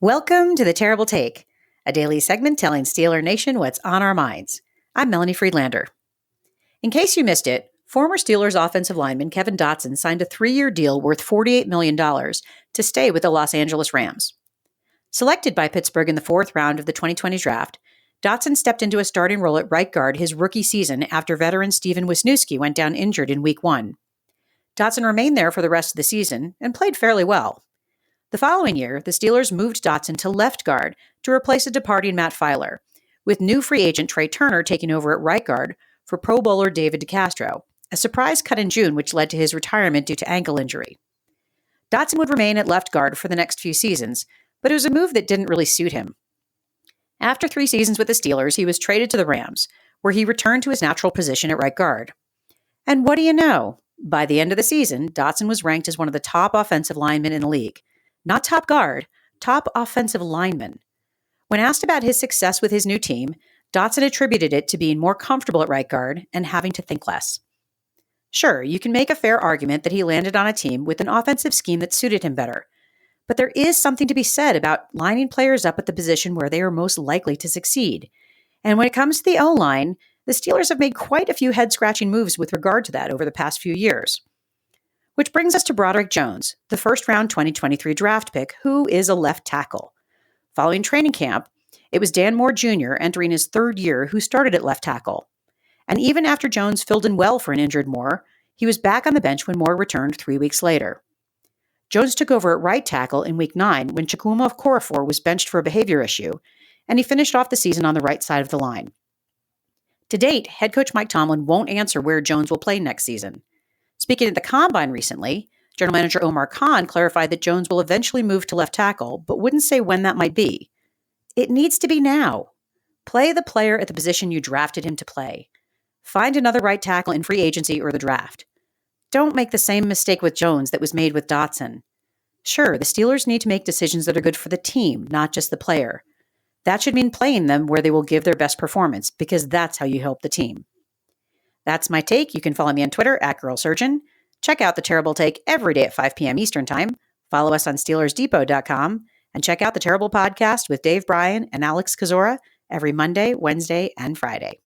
Welcome to The Terrible Take, a daily segment telling Steeler Nation what's on our minds. I'm Melanie Friedlander. In case you missed it, former Steelers offensive lineman Kevin Dotson signed a 3-year deal worth $48 million to stay with the Los Angeles Rams. Selected by Pittsburgh in the 4th round of the 2020 draft, Dotson stepped into a starting role at right guard his rookie season after veteran Steven Wisniewski went down injured in Week 1. Dotson remained there for the rest of the season and played fairly well. The following year, the Steelers moved Dotson to left guard to replace a departing Matt Filer, with new free agent Trey Turner taking over at right guard for Pro Bowler David DeCastro, a surprise cut in June which led to his retirement due to ankle injury. Dotson would remain at left guard for the next few seasons, but it was a move that didn't really suit him. After 3 seasons with the Steelers, he was traded to the Rams, where he returned to his natural position at right guard. And what do you know? By the end of the season, Dotson was ranked as one of the top offensive linemen in the league. Not top guard, top offensive lineman. When asked about his success with his new team, Dotson attributed it to being more comfortable at right guard and having to think less. Sure, you can make a fair argument that he landed on a team with an offensive scheme that suited him better, but there is something to be said about lining players up at the position where they are most likely to succeed. And when it comes to the O-line, the Steelers have made quite a few head-scratching moves with regard to that over the past few years. Which brings us to Broderick Jones, the first-round 2023 draft pick, who is a left tackle. Following training camp, it was Dan Moore Jr., entering his 3rd year, who started at left tackle. And even after Jones filled in well for an injured Moore, he was back on the bench when Moore returned 3 weeks later. Jones took over at right tackle in Week 9 when Chukwuma Okorafor was benched for a behavior issue, and he finished off the season on the right side of the line. To date, head coach Mike Tomlin won't answer where Jones will play next season. Speaking at the Combine recently, General Manager Omar Khan clarified that Jones will eventually move to left tackle, but wouldn't say when that might be. It needs to be now. Play the player at the position you drafted him to play. Find another right tackle in free agency or the draft. Don't make the same mistake with Jones that was made with Dotson. Sure, the Steelers need to make decisions that are good for the team, not just the player. That should mean playing them where they will give their best performance, because that's how you help the team. That's my take. You can follow me on Twitter @GirlSurgeon. Check out The Terrible Take every day at 5 p.m. Eastern Time. Follow us on SteelersDepot.com and check out The Terrible Podcast with Dave Bryan and Alex Kozora every Monday, Wednesday, and Friday.